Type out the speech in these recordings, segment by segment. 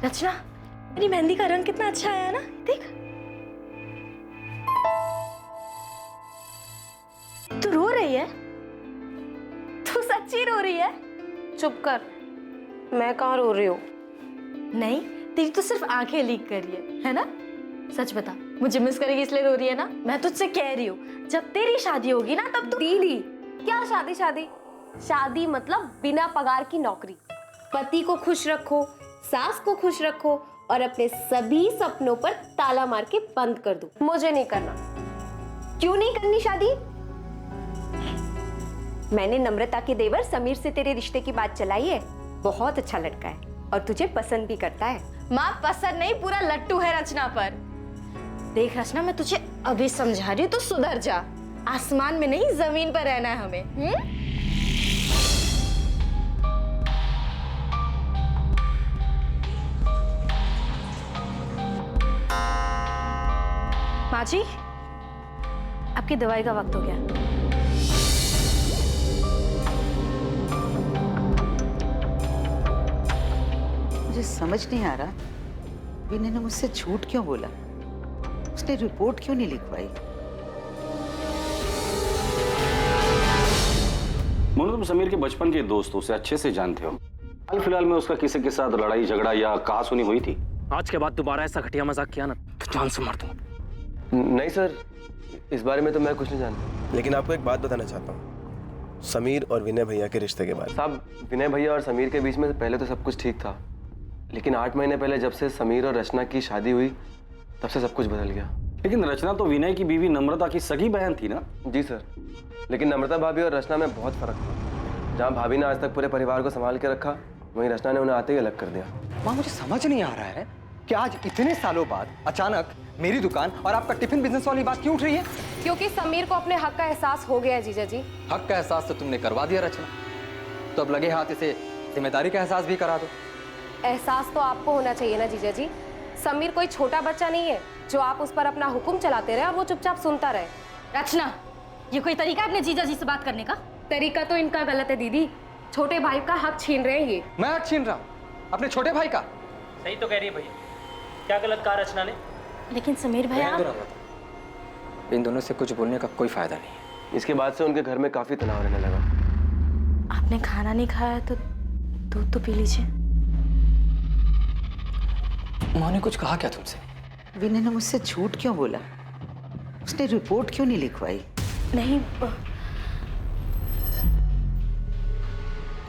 रचना, मेरी मेहंदी का रंग कितना अच्छा आया ना, देख। तू रो रही है? तू सच्ची रो रही है? चुप कर, मैं कहाँ रो रही हूँ। नहीं, तेरी तो सिर्फ आंखें लीक कर रही है ना? सच बता, मुझे मिस करेगी इसलिए रो रही है ना? मैं तुझसे कह रही हूँ, जब तेरी शादी होगी ना तब तू। दीदी, क्या शादी शादी? शादी मतलब बिना पगार की नौकरी। पति को खुश रखो, सास को खुश रखो और अपने सभी सपनों पर ताला मार के बंद कर दो। मुझे नहीं करना। क्यों नहीं करनी शादी? मैंने नम्रता के देवर समीर से तेरे रिश्ते की बात चलाई है। बहुत अच्छा लड़का है और तुझे पसंद भी करता है। माँ, पसंद नहीं, पूरा लट्टू है रचना पर। देख रचना, मैं तुझे अभी समझा रही हूँ, तो सुधर जा। आसमान में नहीं, जमीन पर रहना है हमें। माँ जी, आपकी दवाई का वक्त हो गया। मुझे समझ नहीं आ रहा, विनय ने मुझसे झूठ क्यों बोला? उसने रिपोर्ट क्यों नहीं लिखवाई? मोनू, तुम समीर के बचपन के दोस्त हो, उसे अच्छे से जानते हो। हाल फिलहाल में उसका किसी के साथ लड़ाई झगड़ा या कहासुनी हुई थी? आज के बाद दोबारा ऐसा घटिया मजाक किया ना तो जान से मार दूंगा। नहीं सर, इस बारे में तो मैं कुछ नहीं जानता। लेकिन आपको एक बात बताना चाहता हूँ, समीर और विनय भैया के रिश्ते के बारे में। साहब, विनय भैया और समीर के बीच में पहले तो सब कुछ ठीक था, लेकिन 8 महीने पहले जब से समीर और रचना की शादी हुई तब से सब कुछ बदल गया। लेकिन रचना तो विनय की बीवी नम्रता की सगी बहन थी ना? जी सर, लेकिन नम्रता भाभी और रचना में बहुत फर्क था। जहाँ भाभी ने आज तक पूरे परिवार को संभाल के रखा, वहीं रचना ने उन्हें आते ही अलग कर दिया। माँ, मुझे समझ नहीं आ रहा है कि आज इतने सालों बाद अचानक मेरी दुकान और आपका टिफिन बिजनेस वाली बात क्यों उठ रही है? क्योंकि समीर को अपने हक का एहसास हो गया है जीजा जी। हक का एहसास तो तुमने करवा दिया रचना, तो अब लगे हाथ इसे जिम्मेदारी का एहसास भी करा दो। एहसास तो आपको होना चाहिए ना जीजा जी। समीर कोई छोटा बच्चा नहीं है जो आप उस पर अपना हुक्म चलाते रहे और वो चुपचाप सुनता रहे। रचना, ये कोई तरीका है अपने जीजा जी से बात करने का? तरीका तो इनका गलत है दीदी। छोटे भाई का हक छीन रहे हैं ये। मैं हक छीन रहा हूँ अपने छोटे भाई का? सही तो कह रही है भैया, क्या गलत कहा रचना ने? लेकिन समीर भैया, इन दोनों से कुछ बोलने का कोई फायदा नहीं है। इसके बाद से उनके घर में काफी तनाव रहने लगा। आपने खाना नहीं खाया तो दूध तो पी लीजिए। उन्होंने कुछ कहा क्या तुमसे? विनय ने मुझसे झूठ क्यों बोला? उसने रिपोर्ट क्यों नहीं लिखवाई? नहीं,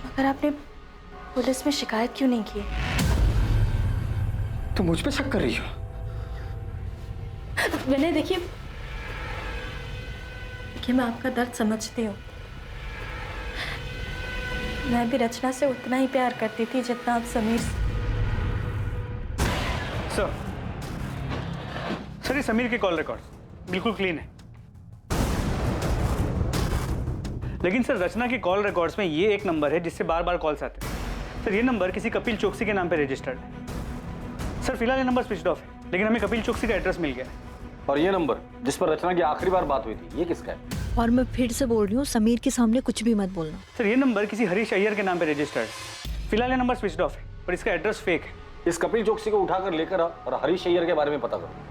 मगर आपने पुलिस में शिकायत क्यों नहीं की? तुम मुझ पे शक कर रही हो? विनय, देखिए, मैं आपका दर्द समझती हूँ। मैं भी रचना से उतना ही प्यार करती थी जितना आप समीर से। सर, ये समीर के कॉल रिकॉर्ड बिल्कुल क्लीन है। लेकिन सर, रचना के कॉल रिकॉर्ड्स में ये एक नंबर है जिससे बार बार कॉल्स आते हैं। सर, ये नंबर किसी कपिल चोकसी के नाम पे रजिस्टर्ड है। सर, फिलहाल ये नंबर स्विच ऑफ है, लेकिन हमें कपिल चोकसी का एड्रेस मिल गया है। और ये नंबर जिस पर रचना की आखिरी बार बात हुई थी, ये किसका है? और मैं फिर से बोल रही हूँ, समीर के सामने कुछ भी मत बोलना। सर, ये नंबर किसी हरीश अय्यर के नाम पे रजिस्टर्ड है। फिलहाल ये नंबर स्विच ऑफ है और इसका एड्रेस फेक है। इस कपिल चोकसी को उठाकर लेकर आ और हरीश अय्यर के बारे में पता करो।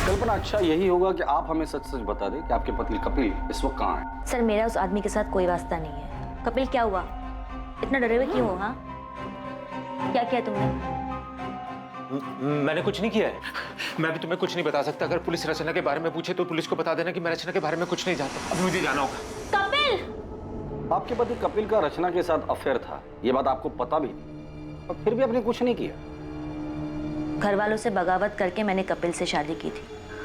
कल्पना, अच्छा यही होगा कि आप हमें सच सच बता दें कि आपके पति कपिल इस वक्त कहाँ है? सर, मेरा उस आदमी के साथ कोई वास्ता नहीं है। कपिल, क्या हुआ? इतना डरे हुए क्यों हो? हाँ, क्या किया तुमने? मैंने कुछ नहीं किया है। मैं भी तुम्हें कुछ नहीं बता सकता। अगर पुलिस रचना के बारे में पूछे तो पुलिस को बता देना कि मैं रचना के बारे में कुछ नहीं जानता। अब मुझे जाना होगा। कपिल! आपके पति कपिल का रचना के साथ अफेयर था, ये बात आपको पता भी थी, और फिर भी आपने कुछ नहीं किया। घर वालों से बगावत करके मैंने कपिल से शादी की थी।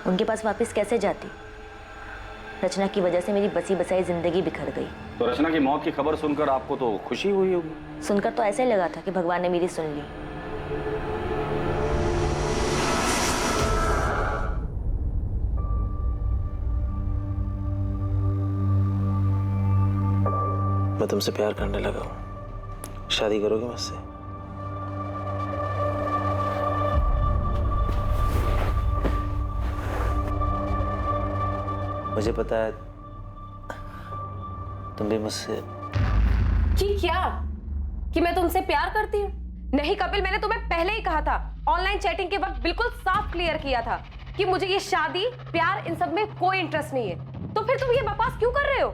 उनके पास वापस कैसे जाती? रचना की वजह से मेरी बसी बसाई जिंदगी बिखर गई। तो रचना की मौत की खबर सुनकर आपको तो खुशी हुई होगी। सुनकर तो ऐसे लगा था कि भगवान ने मेरी सुन ली। मैं तुमसे प्यार करने लगा हूँ। शादी करोगे मुझसे? मुझे पता है तुम भी मुझसे। कि क्या? कि मैं तुमसे प्यार करती हूँ? नहीं कपिल, मैंने तुम्हें पहले ही कहा था, ऑनलाइन चैटिंग के वक्त बिल्कुल साफ क्लियर किया था कि मुझे ये शादी, प्यार, इन सब में कोई इंटरेस्ट नहीं है। तो फिर तुम ये बकवास क्यों कर रहे हो?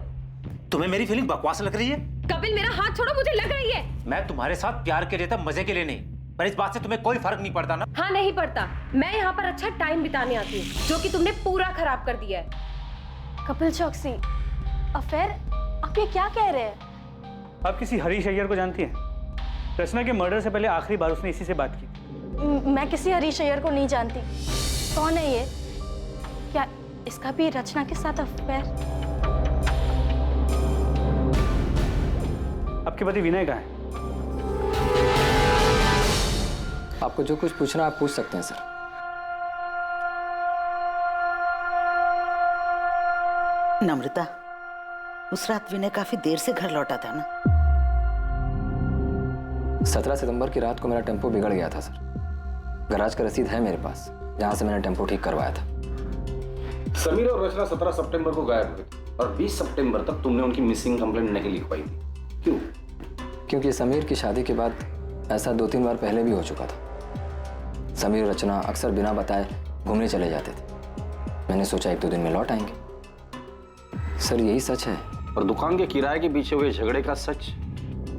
तुम्हें मेरी फीलिंग बकवास लग रही है? कपिल मेरा हाथ छोड़ो, मुझे लग रही है। मैं तुम्हारे साथ प्यार के लिए था, मजे के लिए नहीं। पर इस बात से तुम्हें कोई फर्क नहीं पड़ता ना? हाँ नहीं पड़ता। मैं यहाँ पर अच्छा टाइम बिताने आती हूँ, जो कि तुमने पूरा खराब कर दिया है। कपिल चौकसी, अफेयर? आप ये क्या कह रहे हैं? आप किसी हरीश अय्यर को जानती हैं? रचना के मर्डर से पहले आखिरी बार उसने इसी से बात की। मैं किसी हरीश अय्यर को नहीं जानती। कौन है ये? क्या इसका भी रचना के साथ अफेयर? आपके पति विनय कहाँ है? आपको जो कुछ पूछना आप पूछ सकते हैं सर। नम्रता, उस रात विनय काफी देर से घर लौटा था ना? 17 सितंबर की रात को मेरा टेम्पो बिगड़ गया था सर। गैराज का रसीद है मेरे पास, जहां से मैंने टेम्पो ठीक करवाया था। समीर और रचना 17 सितंबर को गायब हुए थे और 20 सितंबर तक तुमने उनकी मिसिंग कंप्लेंट नहीं लिखवाई थी। क्यों? क्योंकि समीर की शादी के बाद ऐसा 2-3 बार पहले भी हो चुका था। समीर और रचना अक्सर बिना बताए घूमने चले जाते थे। मैंने सोचा 1-2 दिन में लौट आएंगे। सर यही सच है। और दुकान के किराए के पीछे हुए झगड़े का सच,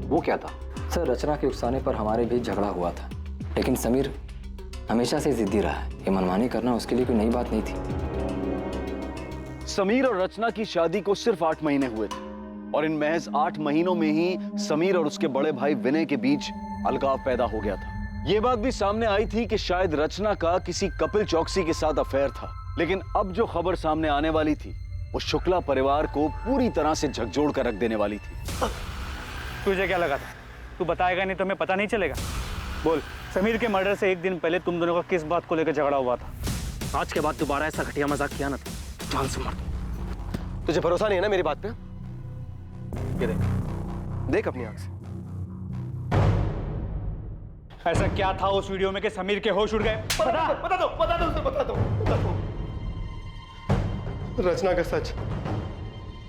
वो क्या था? सर रचना के उकसाने पर हमारे बीच झगड़ा हुआ था, लेकिन समीर हमेशा से जिद्दी रहा है। ये मनमानी करना उसके लिए कोई नई बात नहीं थी। समीर और रचना की शादी को सिर्फ 8 महीने हुए थे और इन महज 8 महीनों में ही समीर और उसके बड़े भाई विनय के बीच अलगाव पैदा हो गया था। ये बात भी सामने आई थी कि शायद रचना का किसी कपिल चौकसी के साथ अफेयर था। लेकिन अब जो खबर सामने आने वाली थी वो शुक्ला परिवार को पूरी तरह से झकझोर कर रख देने वाली थी। तुझे क्या लगा था? तू बताएगा नहीं तो हमें पता नहीं चलेगा? बोल, समीर के मर्डर से 1 दिन पहले तुम दोनों का किस बात को लेकर झगड़ा हुआ था? आज के बाद दोबारा ऐसा घटिया मजाक किया ना तो जान से मार दूं। तुझे भरोसा नहीं है ना मेरी बात पे? ये देख, देख अपनी आंख से। ऐसा क्या था उस वीडियो में कि समीर के होश उड़ गए? बता दो। रचना का सच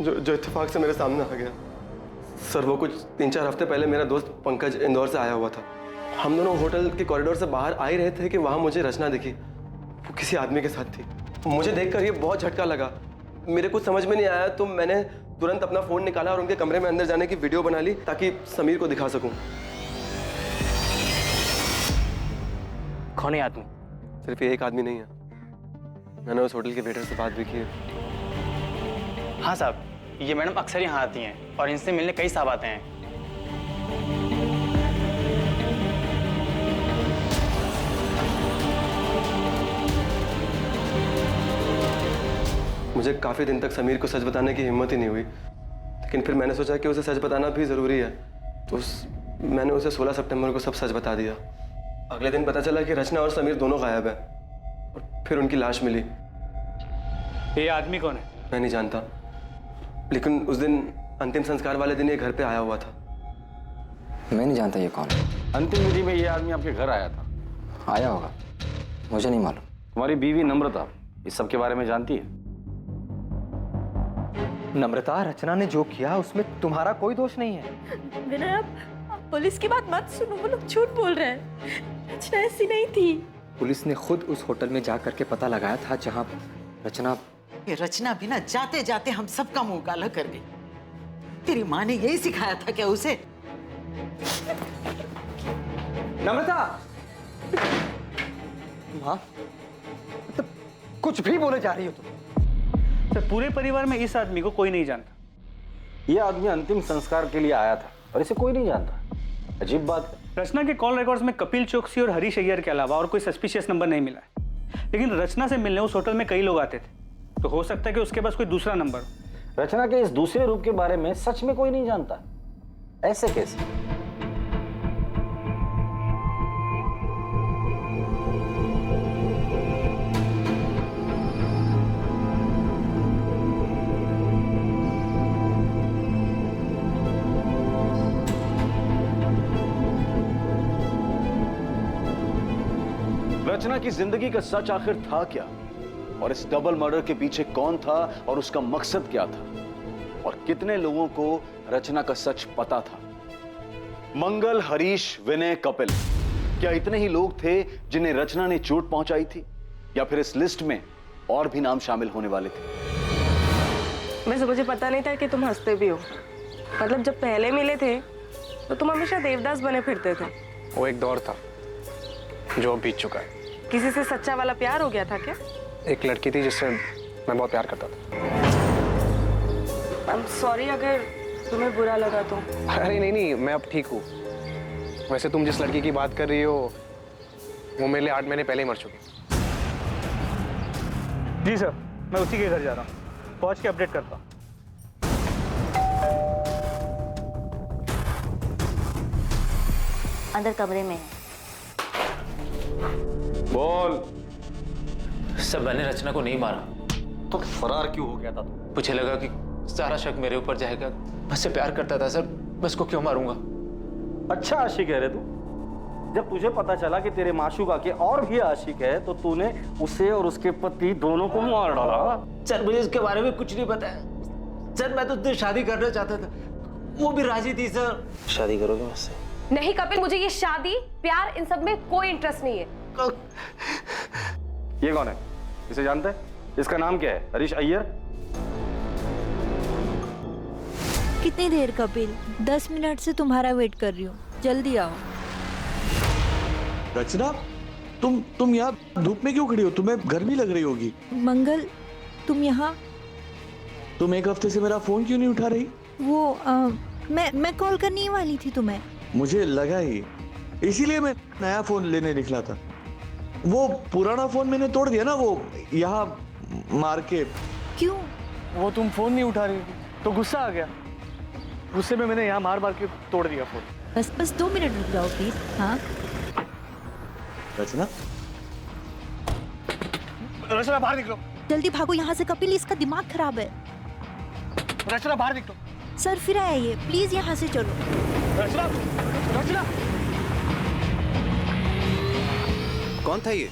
जो इत्तेफाक से मेरे सामने आ गया। सर वो कुछ 3-4 हफ्ते पहले मेरा दोस्त पंकज इंदौर से आया हुआ था। हम दोनों होटल के कॉरिडोर से बाहर आ ही रहे थे कि वहां मुझे रचना दिखी। वो किसी आदमी के साथ थी। मुझे देखकर ये बहुत झटका लगा। मेरे कुछ समझ में नहीं आया तो मैंने तुरंत अपना फोन निकाला और उनके कमरे में अंदर जाने की वीडियो बना ली ताकि समीर को दिखा सकूं। कौन है आदमी? सिर्फ ये एक आदमी नहीं है, मैंने उस होटल के वेटर से बात भी की है। हाँ साहब, ये मैडम अक्सर यहाँ आती हैं और इनसे मिलने कई साहब आते हैं। मुझे काफी दिन तक समीर को सच बताने की हिम्मत ही नहीं हुई, लेकिन फिर मैंने सोचा कि उसे सच बताना भी जरूरी है, तो मैंने उसे 16 सितंबर को सब सच बता दिया। अगले दिन पता चला कि रचना और समीर दोनों गायब हैं और फिर उनकी लाश मिली। ये आदमी कौन है? मैं नहीं जानता, लेकिन उस दिन अंतिम संस्कार वाले दिन ये घर पे आया हुआ था। मैं नहीं जानता ये कौन है। अंतिम विधि में ये आदमी आपके घर आया था? आया होगा, मुझे नहीं मालूम। तुम्हारी बीवी नम्रता इस सब के बारे में जानती है? नम्रता, रचना ने जो किया उसमें तुम्हारा कोई दोष नहीं है। विनय, आप पुलिस की बात मत सुनो, वो लोग झूठ बोल रहे हैं। रचना ऐसी नहीं थी। पुलिस ने खुद उस होटल में जा करके पता लगाया था जहां रचना। ये रचना भी ना जाते जाते हम सबका मुंह काला कर गई। तेरी माँ ने यही सिखाया था क्या उसे? नम्रता! माँ, मतलब कुछ भी बोले जा रही हो तुम। सर पूरे परिवार में इस आदमी को कोई नहीं जानता। ये आदमी अंतिम संस्कार के लिए आया था और इसे कोई नहीं जानता। अजीब बात है। रचना के कॉल रिकॉर्ड्स में कपिल चौकसी और हरीश अय्यर के अलावा और कोई सस्पिशियस नंबर नहीं मिला है, लेकिन रचना से मिलने उस होटल में कई लोग आते थे। तो हो सकता है कि उसके पास कोई दूसरा नंबर हो। रचना के इस दूसरे रूप के बारे में सच में कोई नहीं जानता। ऐसे कैसे? रचना की जिंदगी का सच आखिर था क्या, और इस डबल मर्डर के पीछे कौन था और उसका मकसद क्या था, और कितने लोगों को रचना का सच पता था? मंगल, हरीश, विनय, कपिल, क्या इतने ही लोग थे जिन्हें रचना ने चोट पहुंचाई थी, या फिर इस लिस्ट में और भी नाम शामिल होने वाले थे? वैसे मुझे पता नहीं था कि तुम हंसते भी हो। मतलब जब पहले मिले थे तो तुम हमेशा देवदास बने फिरते थे। वो एक दौर था जो अब बीत चुका है। किसी से सच्चा वाला प्यार हो गया था क्या? एक लड़की थी जिससे मैं बहुत प्यार करता था। I'm sorry अगर तुम्हें बुरा लगा तो। अरे नहीं, मैं अब ठीक हूँ। वैसे तुम जिस लड़की की बात कर रही हो वो मेरे लिए 8 महीने पहले ही मर चुकी। जी सर, मैं उसी के घर जा रहा हूँ, पहुँच के अपडेट करता हूँ। अंदर कमरे में है। बोल। सर मैंने रचना को नहीं मारा। तो फरार क्यों हो गया था? मुझे लगा कि सारा शक मेरे ऊपर जाएगा। मैं उससे प्यार करता था सर, मैं उसको क्यों मारूंगा? अच्छा आशिक है रे तू। जब तुझे पता चला कि तेरे माशूका के और भी आशिक है तो तूने उसे और उसके पति दोनों को मार डाला। सर मुझे इसके बारे में कुछ नहीं पता है सर। मैं तो उससे शादी करना चाहता था, वो भी राजी थी सर। शादी करोगे मुझसे? नहीं कपिल, मुझे ये शादी प्यार इन सब में कोई इंटरेस्ट नहीं है। ये कौन है? इसे जानते हैं? इसका नाम क्या है? हरीश अय्यर। कितनी देर कपिल? 10 मिनट से तुम्हारा वेट कर रही हूँ, जल्दी आओ। रचना, तुम यहाँ धूप में क्यों खड़ी हो? तुम्हें गर्मी लग रही होगी। मंगल, तुम यहाँ? तुम एक हफ्ते से मेरा फोन क्यों नहीं उठा रही? वो मैं कॉल करने ही वाली थी तुम्हें। मुझे लगा ही, इसीलिए मैं नया फोन लेने निकला था। वो पुराना फोन मैंने तोड़ दिया ना, वो यहाँ मार के। क्यों? वो तुम फोन नहीं उठा रही थी तो गुस्सा आ गया, गुस्से में मैंने यहाँ मार के तोड़ दिया फोन। बस 2 मिनट रुक जाओ प्लीज। हाँ रचना, रचना बाहर निकलो, जल्दी भागो यहाँ से कपिल, इसका दिमाग खराब है। रचना बाहर निकलो। सर फिर आया ये, प्लीज यहाँ से चलो। रचना, रचना। कौन था ये?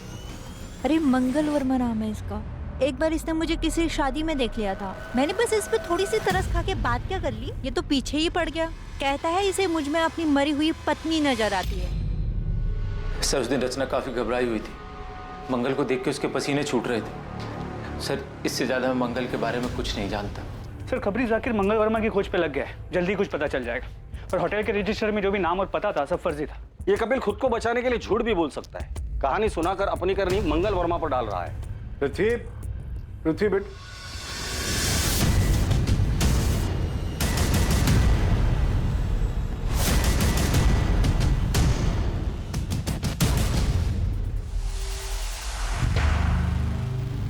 अरे मंगल वर्मा नाम है इसका। एक बार इसने मुझे किसी शादी में देख लिया था, मैंने बस इस पे थोड़ी सी तरस खा के बात क्या कर ली, ये तो पीछे ही पड़ गया। कहता है इसे मुझ में अपनी मरी हुई पत्नी नजर आती है। सर उस दिन रचना काफी घबराई हुई थी, मंगल को देख के उसके पसीने छूट रहे थे। सर इससे ज्यादा मैं मंगल के बारे में कुछ नहीं जानता। सर खबरी जाकिर मंगल वर्मा की खोज पे लग गया है, जल्दी कुछ पता चल जाएगा। और होटल के रजिस्टर में जो भी नाम और पता था सब फर्जी था। ये कपिल खुद को बचाने के लिए झूठ भी बोल सकता है। कहानी सुनाकर अपनी करनी मंगल वर्मा पर डाल रहा है। पृथ्वी बेट,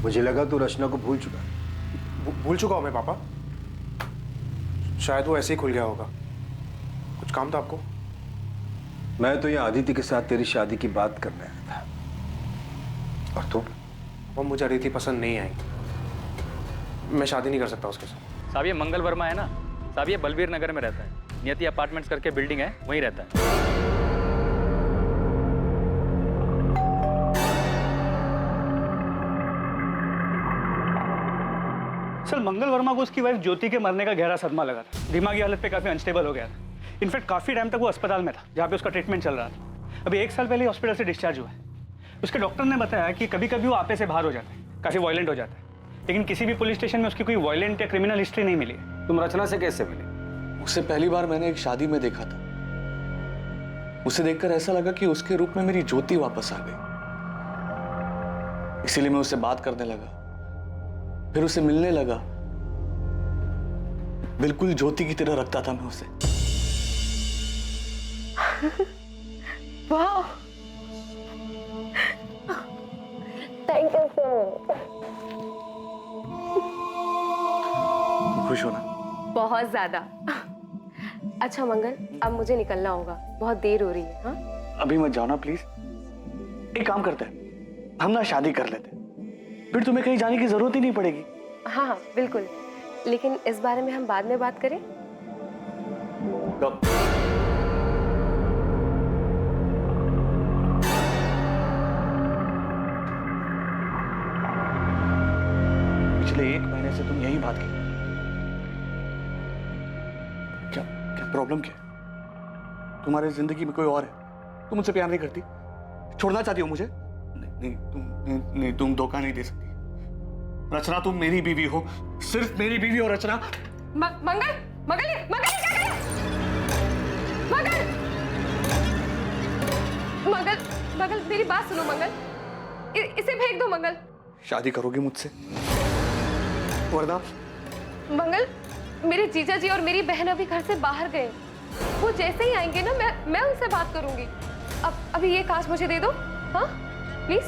मुझे लगा तू रचना को भूल चुका। भूल चुका हूं मैं पापा, शायद वो ऐसे ही खुल गया होगा। कुछ काम था आपको? मैं तो यहाँ आदित्य के साथ तेरी शादी की बात करने आया था। और तू? वो मुझे अदिति पसंद नहीं आई, मैं शादी नहीं कर सकता उसके साथ। साहब ये मंगल वर्मा है ना साहब, ये बलबीर नगर में रहता है, नियति अपार्टमेंट्स करके बिल्डिंग है, वहीं रहता है। सर मंगल वर्मा को उसकी वाइफ ज्योति के मरने का गहरा सदमा लगा था, दिमागी हालत पे काफी अनस्टेबल हो गया था। इनफैक्ट काफी टाइम तक वो अस्पताल में था जहाँ पे उसका ट्रीटमेंट चल रहा था। अभी 1 साल पहले हॉस्पिटल से डिस्चार्ज हुआ है। उसके डॉक्टर ने बताया कि कभी कभी वो आपे से बाहर हो जाता है, काफी वायलेंट हो जाता है, लेकिन किसी भी पुलिस स्टेशन में उसकी कोई वायलेंट या क्रिमिनल हिस्ट्री नहीं मिली। तुम रचना से कैसे मिले? उसे पहली बार मैंने एक शादी में देखा था। उसे देखकर ऐसा लगा कि उसके रूप में मेरी ज्योति वापस आ गई, इसीलिए मैं उससे बात करने लगा, फिर उसे मिलने लगा। बिल्कुल ज्योति की तरह रखता था मैं उसे। वाह, थैंक यू सो मच। खुश हो ना? बहुत ज्यादा। अच्छा मंगल, अब मुझे निकलना होगा, बहुत देर हो रही है। हाँ, अभी मत जाओ ना प्लीज। एक काम करते हैं, हम ना शादी कर लेते हैं, फिर तुम्हें कहीं जाने की जरूरत ही नहीं पड़ेगी। हाँ हाँ बिल्कुल, लेकिन इस बारे में हम बाद में बात करें। कब? पिछले 1 महीने से तुम यही बात की। क्या क्या प्रॉब्लम क्या है? तुम्हारी जिंदगी में कोई और है? तुम मुझसे प्यार नहीं करती? छोड़ना चाहती हो मुझे? नहीं, तुम धोखा नहीं दे सकती। रचना, तुम मेरी बीवी हो, सिर्फ मेरी बीवी हो रचना। मंगल, मंगल, मंगल क्या कर रहे हैं? मंगल, मंगल, मंगल मेरी बात सुनो मंगल, इसे फेंक दो मंगल। शादी करोगी मुझसे? वरना? मंगल, मेरे जीजा जी और मेरी बहन अभी घर से बाहर गए, वो जैसे ही आएंगे ना मैं उनसे बात करूंगी। अभी ये कांच मुझे दे दो, हाँ प्लीज।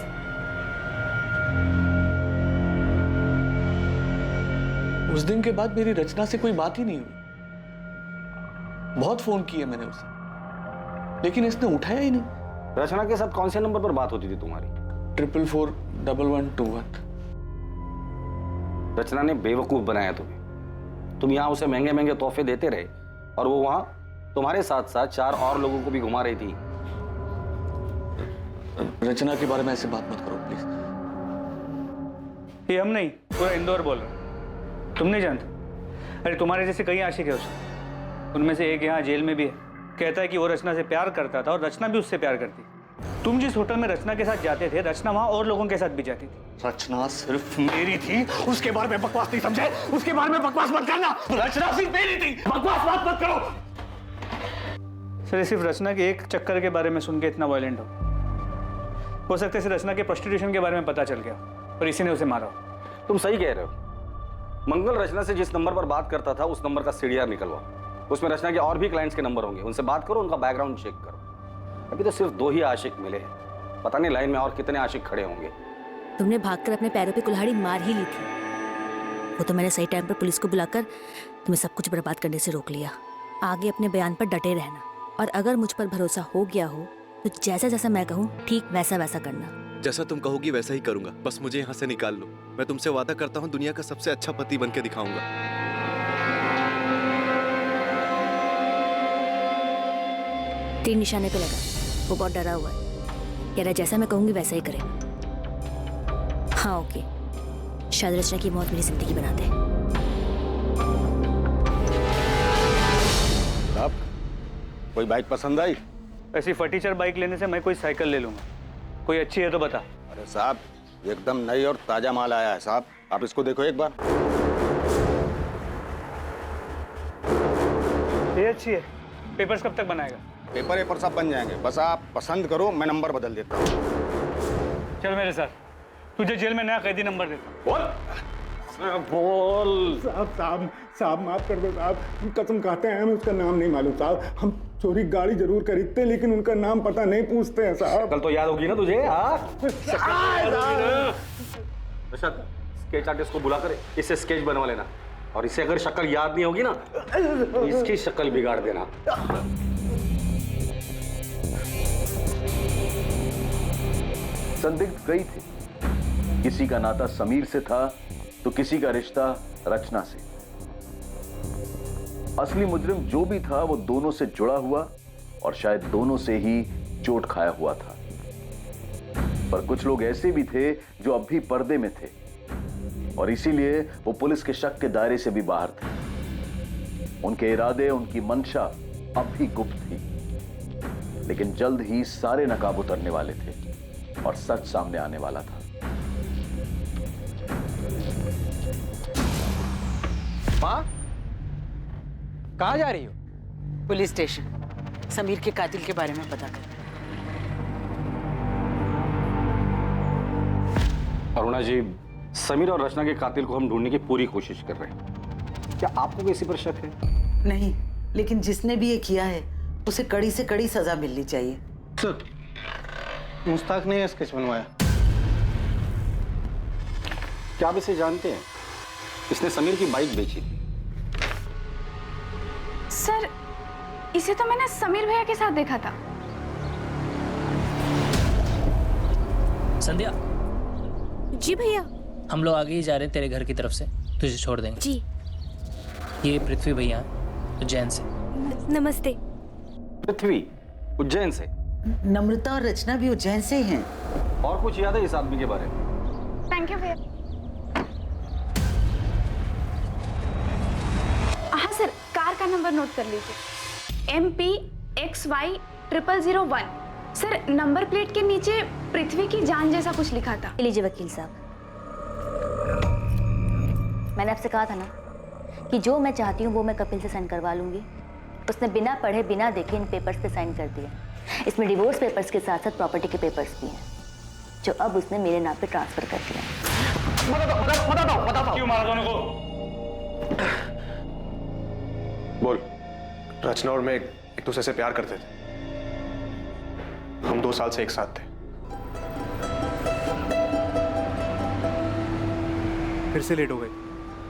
उस दिन के बाद मेरी रचना से कोई बात ही नहीं हुई। बहुत फोन किए मैंने उसे, लेकिन इसने उठाया ही नहीं। रचना के साथ कौन से नंबर पर बात होती थी तुम्हारी? 4441121। रचना ने बेवकूफ बनाया तुम्हें। तुम यहाँ उसे महंगे महंगे तोहफे देते रहे और वो वहां तुम्हारे साथ साथ 4 और लोगों को भी घुमा रही थी। रचना के बारे में ऐसे बात मत करो प्लीज। ये हम नहीं, पूरा इंदौर बोल रहा। तुम नहीं जानते? अरे तुम्हारे जैसे कई आशिक है उसके, उनमें से एक यहाँ जेल में भी है। कहता है कि वो रचना से प्यार करता था और रचना भी उससे प्यार करती। तुम जिस होटल में रचना के साथ जाते थे, रचना वहां और लोगों के साथ भी जाती थी। रचना सिर्फ मेरी थी, उसके बारे में बकवास नहीं समझे? उसके बारे में बकवास मत करना। रचना सिर्फ मेरी थी, बकवास बात मत करो। सर, सिर्फ रचना के एक चक्कर के बारे में सुन के इतना वायलेंट हो सकता है रचना के प्रोस्टिट्यूशन के बारे में पता चल गया और इसी ने उसे मारा। तुम सही कह रहे हो। मंगल रचना से जिस नंबर पर बात करता था उस नंबर का सीडीआर निकलवाओ, उसमें रचना के और भी क्लाइंट्स के नंबर होंगे, उनसे बात करो, उनका बैकग्राउंड चेक करो। अभी तो सिर्फ 2 ही आशिक मिले हैं, पता नहीं लाइन में और कितने आशिक खड़े होंगे। तुमने भागकर अपने पैरों पे कुल्हाड़ी मार ही ली थी। वो तो मैंने सही टाइम पर पुलिस को बुलाकर तुम्हें सब कुछ बर्बाद करने से रोक लिया। आगे अपने बयान पर डटे रहना, और अगर मुझ पर भरोसा हो गया हो तो जैसा जैसा मैं कहूँ ठीक वैसा वैसा करना। जैसा तुम कहोगी वैसा ही करूंगा, बस मुझे यहाँ से निकाल लो। मैं तुमसे वादा करता हूँ दुनिया का सबसे अच्छा पति बन के दिखाऊंगा। तीर निशाने पे लगा, वो बहुत डरा हुआ है। कह रहा है जैसा मैं कहूंगी वैसा ही करेगा। हाँ ओके, शायद रचना की मौत मेरी जिंदगी बना दे। आप कोई बाइक पसंद आई? ऐसी फटीचर बाइक लेने से मैं कोई साइकिल ले लूंगा। कोई अच्छी है तो बता। अरे साहब, एकदम नई और ताजा माल आया है साहब, आप इसको देखो एक बार। ये अच्छी है। पेपर्स कब तक बनाएगा? पेपर सब बन जाएंगे, बस आप पसंद करो, मैं नंबर बदल देता हूँ। चल मेरे साथ, तुझे जेल में नया कैदी नंबर देता हूँ। बोल। साहब माफ कर दो साहब, हम कसम खाते हैं हमें उसका नाम नहीं मालूम साहब। हम चोरी गाड़ी जरूर खरीदते हैं लेकिन उनका नाम पता नहीं पूछते हैं साहब। कल तो याद होगी ना तुझे? स्केच आर्टिस्ट को बुलाकर इससे स्केच बनवा लेना, और इसे अगर शक्ल याद नहीं होगी ना तो इसकी शक्ल बिगाड़ देना। संदिग्ध कई थे, किसी का नाता समीर से था तो किसी का रिश्ता रचना से। असली मुजरिम जो भी था वो दोनों से जुड़ा हुआ और शायद दोनों से ही चोट खाया हुआ था। पर कुछ लोग ऐसे भी थे जो अब भी पर्दे में थे और इसीलिए वो पुलिस के शक के दायरे से भी बाहर थे। उनके इरादे, उनकी मंशा अब भी गुप्त थी, लेकिन जल्द ही सारे नकाब उतरने वाले थे और सच सामने आने वाला था। माँ, कहाँ जा रही हो? पुलिस स्टेशन, समीर के कातिल के बारे में पता कर। अरुणा जी, समीर और रचना के कातिल को हम ढूंढने की पूरी कोशिश कर रहे हैं। क्या आपको किसी पर शक है? नहीं, लेकिन जिसने भी ये किया है उसे कड़ी से कड़ी सजा मिलनी चाहिए। सर, मुश्ताक ने यह स्केच बनवाया। क्या आप इसे जानते हैं? इसने समीर की बाइक बेची थी सर, इसे तो मैंने समीर भैया के साथ देखा था। संध्या। जी भैया। हम लोग आगे ही जा रहे हैं तेरे घर की तरफ से, तुझे छोड़ देंगे। जी। ये पृथ्वी भैया उज्जैन से। नमस्ते। पृथ्वी उज्जैन से। नम्रता और रचना भी उज्जैन से ही हैं। और कुछ याद है इस आदमी के बारे में? थैंक यू भैया। हाँ सर, कार का नंबर नोट कर लीजिए, MPXY0001। सर, नंबर प्लेट के नीचे पृथ्वी की जान जैसा कुछ लिखा था। लीजिए वकील साहब, मैंने आपसे कहा था ना कि जो मैं चाहती हूँ वो मैं कपिल से साइन करवा लूंगी। उसने बिना पढ़े बिना देखे इन पेपर्स पे साइन कर दिया। इसमें डिवोर्स पेपर्स के साथ साथ प्रॉपर्टी के पेपर्स भी हैं, जो अब उसने मेरे नाम पे ट्रांसफर कर दिया। क्यों मारा दोनों को? बोल। रचना और मैं एक दूसरे से प्यार करते थे। हम 2 साल से एक साथ थे। फिर से लेट हो गए।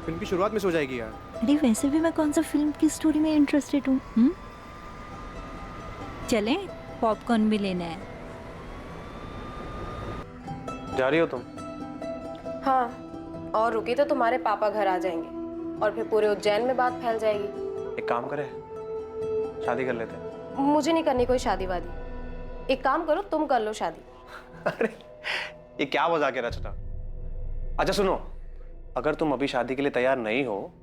फिल्म की शुरुआत में सो जाएगी यार। अरे वैसे भी मैं कौन सा फिल्म की स्टोरी में इंटरेस्टेड हूँ। चलें, पॉपकॉर्न भी लेना है। जा रही हो तुम? हाँ, और रुकी तो तुम्हारे पापा घर आ जाएंगे और फिर पूरे उज्जैन में बात फैल जाएगी। एक काम करें, शादी कर लेते हैं। मुझे नहीं करनी कोई शादी वादी। एक काम करो, तुम कर लो शादी। अरे ये क्या मजाक है रचना। अच्छा सुनो, अगर तुम अभी शादी के लिए तैयार नहीं हो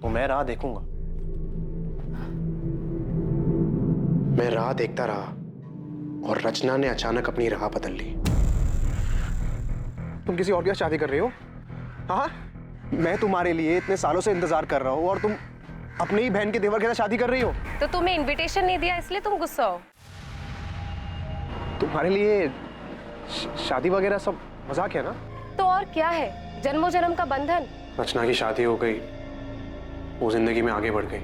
तो मैं राह देखूंगा। मैं राह देखता रहा और रचना ने अचानक अपनी राह बदल ली। तुम किसी और के साथ शादी कर रही हो? हाँ, मैं तुम्हारे लिए इतने सालों से इंतजार कर रहा हूँ और तुम अपनी ही बहन के देवर के साथ शादी कर रही हो। तो तुम्हें इनविटेशन नहीं दिया इसलिए तुम गुस्सा हो? तुम्हारे लिए शादी वगैरह सब मजाक है ना? तो और क्या है, जन्मों जन्म का बंधन। रचना की शादी हो गई, वो जिंदगी में आगे बढ़ गई,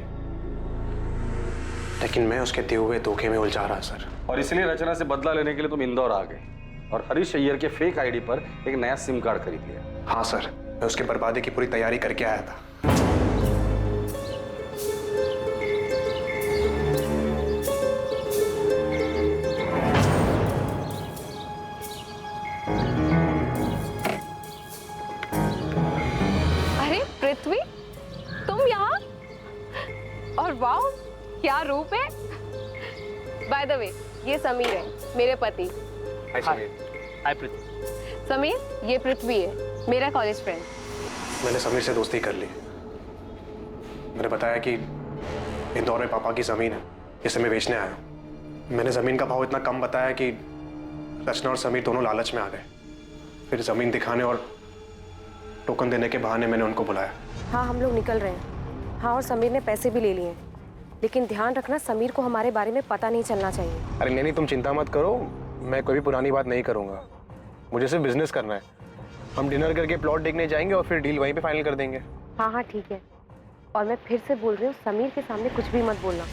लेकिन मैं उसके दिए हुए धोखे में उलझा रहा सर। और इसलिए रचना से बदला लेने के लिए तुम इंदौर आ गए और हरीश अय्यर के फेक आईडी पर एक नया सिम कार्ड खरीद लिया। हाँ सर, मैं उसके बर्बादी की पूरी तैयारी करके आया था। अरे पृथ्वी, तुम यहाँ? और वाह, क्या रूप है। बाय द वे, ये समीर है, मेरे पति। हाय समीर। हाय पृथ्वी। समीर, ये पृथ्वी है, मेरा कॉलेज फ्रेंड। मैंने समीर से दोस्ती कर ली। मैंने बताया कि इंदौर में पापा की ज़मीन है, जिसे मैं बेचने आया हूँ। मैंने ज़मीन का भाव इतना कम बताया कि रचना और समीर दोनों लालच में आ गए। फिर ज़मीन दिखाने और टोकन देने के बहाने मैंने उनको बुलाया। हाँ, हम लोग निकल रहे हैं। हाँ, और समीर ने पैसे भी ले लिए हैं, लेकिन ध्यान रखना समीर को हमारे बारे में पता नहीं चलना चाहिए। अरे नहीं, तुम चिंता मत करो, मैं कोई भी पुरानी बात नहीं करूंगा। मुझे सिर्फ बिजनेस करना है। हम डिनर करके प्लॉट देखने जाएंगे और फिर डील वहीं पे फाइनल कर देंगे। हाँ हाँ ठीक है, और मैं फिर से बोल रही हूँ, समीर के सामने कुछ भी मत बोलना।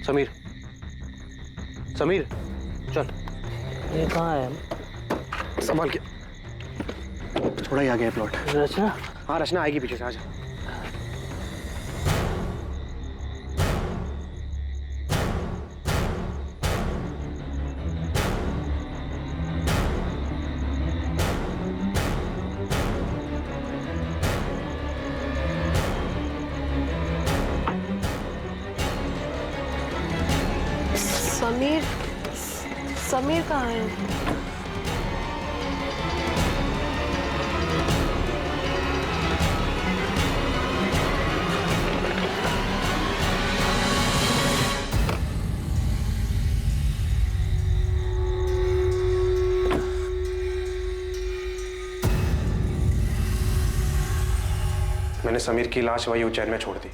समीर, समीर चल। ये कहाँ है? संभाल के, थोड़ा ही आ गया प्लॉट। रचना? हाँ, रचना आएगी पीछे से, आजा। समीर, समीर कहाँ है? मैंने समीर की लाश वही उज्जैन में छोड़ दी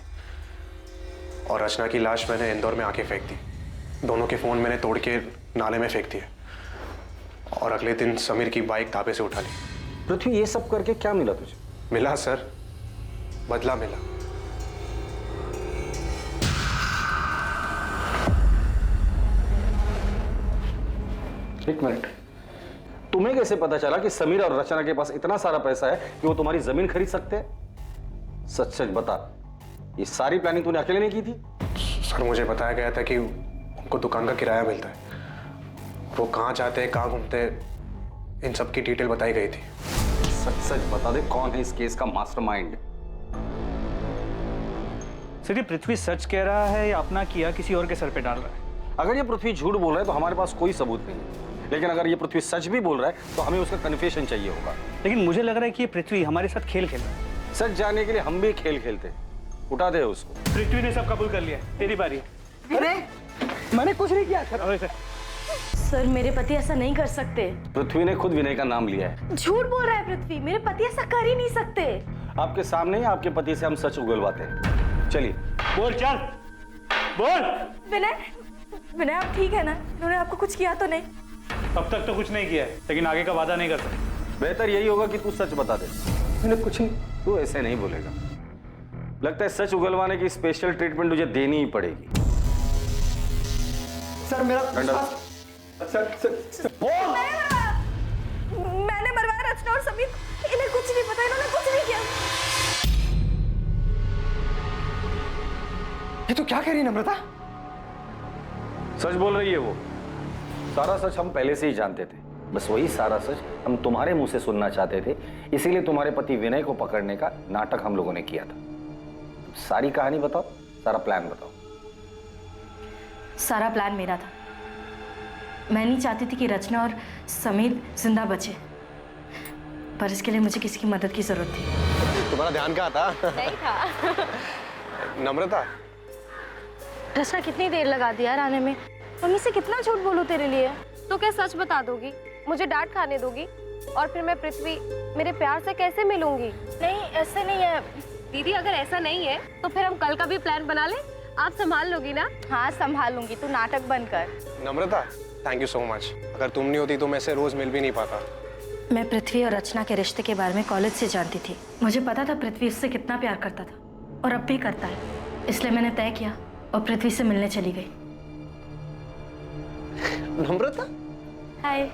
और रचना की लाश मैंने इंदौर में आके फेंक दी। दोनों के फ़ोन मैंने तोड़ के नाले में फेंक दिए और अगले दिन समीर की बाइक ढाबे से उठा ली। पृथ्वी, ये सब करके क्या मिला तुझे? मिला सर, बदला मिला। एक मिनट, तुम्हें कैसे पता चला कि समीर और रचना के पास इतना सारा पैसा है कि वो तुम्हारी जमीन खरीद सकते हैं? सच सच बता, ये सारी प्लानिंग तूने अकेले नहीं की थी? सर मुझे बताया गया था कि उनको दुकान का किराया मिलता है, वो कहाँ जाते हैं, कहाँ घूमते हैं, इन सब की डिटेल बताई गई थी। सच सच बता दे, कौन है इस केस का मास्टरमाइंड? सर, ये पृथ्वी सच कह रहा है या अपना किया किसी और के सर पे डाल रहा है? अगर ये पृथ्वी झूठ बोल रहा है तो हमारे पास कोई सबूत नहीं है, लेकिन अगर ये पृथ्वी सच भी बोल रहा है तो हमें उसका कन्फेशन चाहिए होगा। लेकिन मुझे लग रहा है कि ये पृथ्वी हमारे साथ खेल खेल रहा है। सच जानने के लिए हम भी खेल खेलते हैं। उठा दे उसको। पृथ्वी ने सब कबूल कर लिया, तेरी बारी है। अरे मैंने कुछ नहीं किया सर। सर मेरे पति ऐसा नहीं कर सकते। पृथ्वी ने खुद विनय का नाम लिया है। झूठ बोल रहा है पृथ्वी, मेरे पति ऐसा कर ही नहीं सकते। आपके सामने ही आपके पति से हम सच उगलवाते हैं। चलिए बोल, चल बोल। विनय, विनय आप ठीक है ना? उन्होंने आपको कुछ किया तो नहीं? अब तक तो कुछ नहीं किया है, लेकिन आगे का वादा नहीं कर सकते। बेहतर यही होगा कि तू सच बता दे। मैंने कुछ नहीं। तू ऐसे नहीं बोलेगा। लगता है सच उगलवाने की स्पेशल ट्रीटमेंट तुझे देनी ही पड़ेगी। सर मेरा सर मैंने मरवाया रचना और समीर, इन्हें कुछ नहीं पता, इन्होंने कुछ नहीं किया। ये तो क्या कह रही है नम्रता? सच बोल रही है वो। सारा सच हम पहले से ही जानते थे, बस वही सारा सच हम तुम्हारे मुंह से सुनना चाहते थे। इसीलिए तुम्हारे पति विनय को पकड़ने का नाटक हम लोगों ने किया था। सारी कहानी बताओ, सारा प्लान बताओ। सारा प्लान मेरा था। मैं नहीं चाहती थी कि रचना और समीर जिंदा बचे, पर इसके लिए मुझे किसी की मदद की जरूरत थी। तुम्हारा ध्यान कहाँ था? नहीं था। नम्रता, रचना कितनी देर लगा दी यार आने में। मम्मी से कितना झूठ बोलूं तेरे लिए? तो क्या सच बता दोगी? मुझे डांट खाने दोगी? और फिर मैं पृथ्वी मेरे प्यार से कैसे मिलूंगी? नहीं ऐसे नहीं है दीदी, अगर ऐसा नहीं है तो फिर हम कल का भी प्लान बना लें। आप संभाल लोगी ना? हाँ संभाल लूंगी, तू नाटक बंद कर। नम्रता थैंक यू सो मच। अगर तुम नहीं होती तो मैं से रोज मिल भी नहीं पाता। मैं पृथ्वी और रचना के रिश्ते के बारे में कॉलेज से जानती थी। मुझे पता था पृथ्वी उससे कितना प्यार करता था और अब भी करता है, इसलिए मैंने तय किया और पृथ्वी से मिलने चली गई। नम्रता, हाय।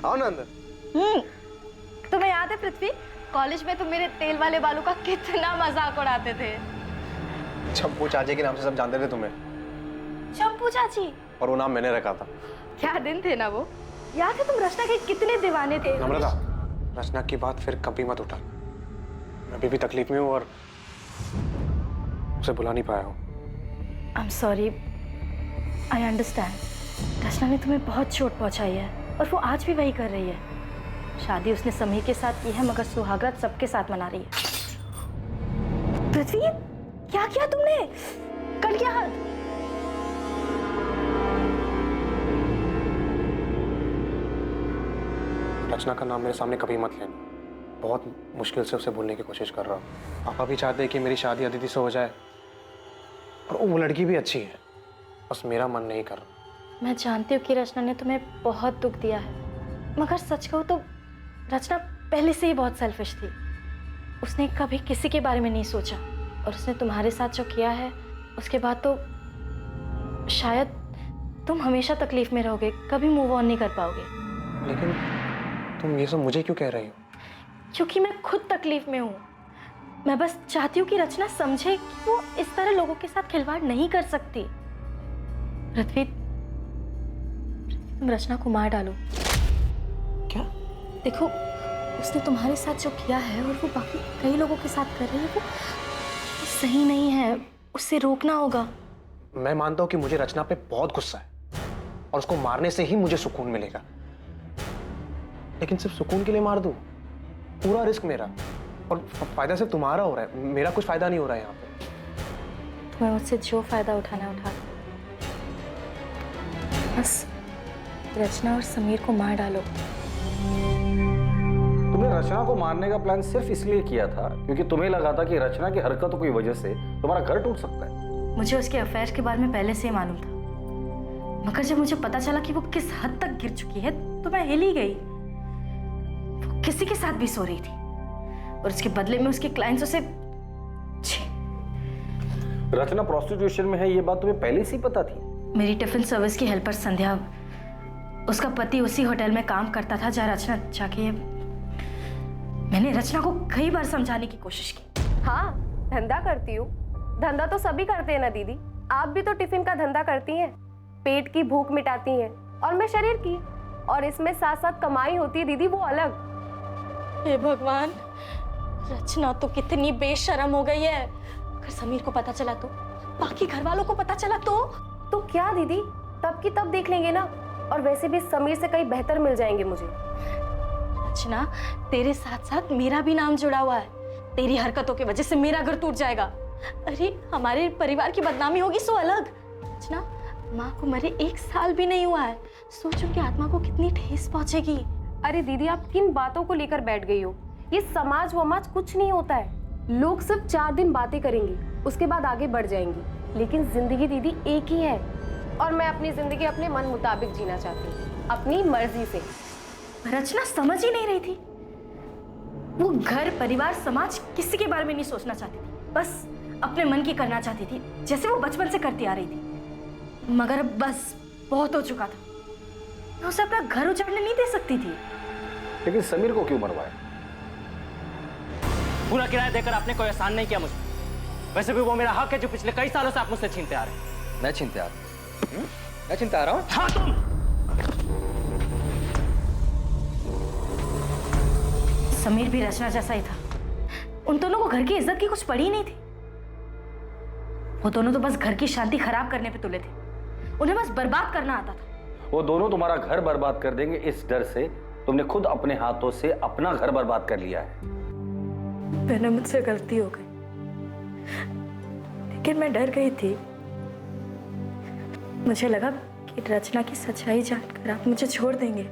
आओ ना अंदर। तुम्हें याद है पृथ्वी, कॉलेज में तुम मेरे तेल वाले बालों का कितना मजाक उड़ाते थे। चंपू चाची के नाम से सब जानते थे तुम्हें। चंपू चाची? और वो नाम मैंने रखा था। क्या दिन थे ना वो। याद है तुम रचना के कितने दीवाने थे। नम्रता, रचना की बात फिर कभी मत उठा। मैं अभी भी तकलीफ में हूँ और उसे बुला नहीं पाया हूँ। I am sorry, I understand. Rachna ने तुम्हें बहुत चोट पहुंचाई है और वो आज भी वही कर रही है। शादी उसने समीर के साथ की है, मगर सुहागरात सबके साथ मना रही है। पृथ्वी क्या किया तुमने? कट गया हाथ। रचना का नाम मेरे सामने कभी मत लेना। बहुत मुश्किल से उसे भूलने की कोशिश कर रहा हूँ। पापा भी चाहते हैं कि मेरी शादी अदिति से हो जाए और वो लड़की भी अच्छी है, बस मेरा मन नहीं कर रहा। मैं जानती हूँ कि रचना ने तुम्हें बहुत दुख दिया है, मगर सच कहूँ तो रचना पहले से ही बहुत सेल्फिश थी। उसने कभी किसी के बारे में नहीं सोचा और उसने तुम्हारे साथ जो किया है उसके बाद तो शायद तुम हमेशा तकलीफ में रहोगे, कभी मूव ऑन नहीं कर पाओगे। लेकिन तुम ये सब मुझे क्यों कह रही हो? क्योंकि मैं खुद तकलीफ में हूँ। मैं बस चाहती हूँ कि रचना समझे कि वो इस तरह लोगों के साथ खिलवाड़ नहीं कर सकती। पृथ्वी, तुम रचना को मार डालो। क्या? देखो, उसने तुम्हारे साथ जो किया है और वो बाकी कई लोगों के साथ कर रही है, वो सही नहीं है। उससे रोकना होगा। मैं मानता हूँ कि मुझे रचना पे बहुत गुस्सा है और उसको मारने से ही मुझे सुकून मिलेगा, लेकिन सिर्फ सुकून के लिए मार दूं? पूरा रिस्क मेरा और फायदा सिर्फ तुम्हारा हो रहा है, मेरा कुछ फायदा नहीं हो रहा है यहाँ पे। तुम्हें मुझसे जो फायदा उठाना उठा लो, बस रचना और समीर को मार डालो। तुमने रचना को मारने का प्लान सिर्फ इसलिए किया था क्योंकि तुम्हें लगा था कि रचना की हरकतों की वजह से तुम्हारा घर टूट सकता है। मुझे उसके अफेयर के बारे में पहले से ही मालूम था, मगर जब मुझे पता चला कि वो किस हद तक गिर चुकी है तो मैं हिल ही गई। वो किसी के साथ भी सो रही थी और उसके बदले में उसके क्लाइंट्स उसे रचना प्रोस्टिट्यूशन में है, ये बात तुम्हें पहले से ही पता थी? मेरी टिफिन सर्विस की हेल्पर संध्या, उसका पति उसी होटल में काम करता था जहाँ रचना जाके। मैंने रचना को कई बार समझाने की कोशिश की। हाँ, धंधा करती हूँ। धंधा तो सभी करते हैं ना दीदी। आप भी तो टिफिन का धंधा करती हैं, पेट की भूख मिटाती हैं और मैं शरीर की। और इसमें साथ साथ कमाई होती है दीदी, वो अलग। हे भगवान, रचना तो कितनी बेशर्म हो गई है। अगर समीर को पता चला तो, बाकी घर वालों को पता चला तो क्या दीदी, तब की तब देख लेंगे ना। और वैसे भी समीर से कहीं बेहतर मिल जाएंगे मुझे। रचना, तेरे साथ साथ मेरा भी नाम जुड़ा हुआ है। तेरी हरकतों की वजह से मेरा घर टूट जाएगा। अरे हमारे परिवार की बदनामी होगी सो अलग। रचना, माँ को मरे 1 साल भी नहीं हुआ है। सोच उनकी आत्मा को कितनी ठेस पहुंचेगी। अरे दीदी, आप किन बातों को लेकर बैठ गई हो? ये समाज वमाज कुछ नहीं होता है। लोग सिर्फ 4 दिन बातें करेंगे, उसके बाद आगे बढ़ जाएंगे। लेकिन जिंदगी दीदी एक ही है और मैं अपनी जिंदगी अपने मन मुताबिक जीना चाहती हूँ, अपनी मर्जी से। रचना समझ ही नहीं रही थी। वो घर, परिवार, समाज किसी के बारे में नहीं सोचना चाहती थी, बस अपने मन की करना चाहती थी, जैसे वो बचपन से करती आ रही थी। मगर अब बस बहुत हो चुका था। मैं उसे अपना घर उजाड़ने नहीं दे सकती थी। लेकिन समीर को क्यों मरवाया? पूरा किराया देकर आपने कोई एहसान नहीं किया मुझे। वैसे भी वो मेरा हक है जो पिछले कई सालों से आप मुझसे छीनते आ रहे हैं। मैं छीनते आ रहा हूँ? मैं छीनते आ रहा हूँ? हाँ, तुम। समीर भी रचना जैसा ही था। उन दोनों को घर की इज्जत की कुछ पड़ी नहीं थी। वो दोनों तो बस घर की शांति खराब करने पे तुले थे। उन्हें बस बर्बाद करना आता था। वो दोनों तुम्हारा घर बर्बाद कर देंगे, इस डर से तुमने खुद अपने हाथों से अपना घर बर्बाद कर लिया है। मैंने मुझसे गलती हो गई, लेकिन मैं डर गई थी। मुझे लगा कि रचना की सच्चाई जानकर आप मुझे छोड़ देंगे।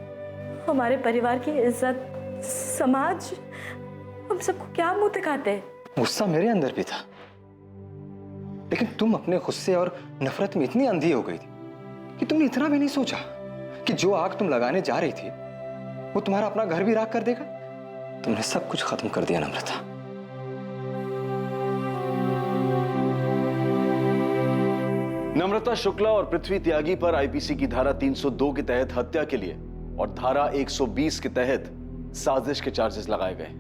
हमारे परिवार की इज्जत, समाज, हम सबको क्या मुंह दिखाते हैं। गुस्सा मेरे अंदर भी था, लेकिन तुम अपने गुस्से और नफरत में इतनी अंधी हो गई थी कि तुमने इतना भी नहीं सोचा कि जो आग तुम लगाने जा रही थी वो तुम्हारा अपना घर भी राख कर देगा। तुमने सब कुछ खत्म कर दिया नम्रता। नम्रता शुक्ला और पृथ्वी त्यागी पर आईपीसी की धारा 302 के तहत हत्या के लिए और धारा 120 के तहत साजिश के चार्जेस लगाए गए।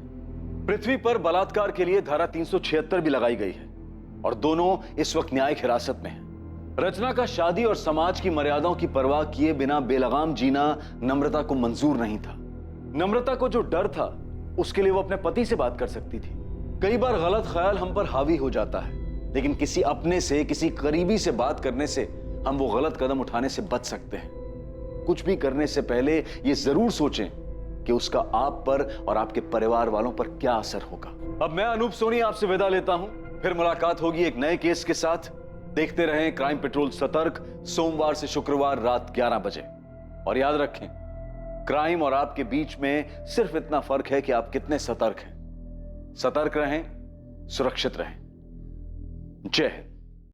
पृथ्वी पर बलात्कार के लिए धारा 376 भी लगाई गई है और दोनों इस वक्त न्यायिक हिरासत में हैं। रचना का शादी और समाज की मर्यादाओं की परवाह किए बिना बेलगाम जीना नम्रता को मंजूर नहीं था। नम्रता को जो डर था उसके लिए वो अपने पति से बात कर सकती थी। कई बार गलत ख्याल हम पर हावी हो जाता है, लेकिन किसी अपने से, किसी करीबी से बात करने से हम वो गलत कदम उठाने से बच सकते हैं। कुछ भी करने से पहले ये जरूर सोचें कि उसका आप पर और आपके परिवार वालों पर क्या असर होगा। अब मैं अनूप सोनी आपसे विदा लेता हूं, फिर मुलाकात होगी एक नए केस के साथ। देखते रहें क्राइम पेट्रोल सतर्क, सोमवार से शुक्रवार रात 11 बजे। और याद रखें, क्राइम और आपके बीच में सिर्फ इतना फर्क है कि आप कितने सतर्क हैं। सतर्क रहें, सुरक्षित रहें। जय हिंद।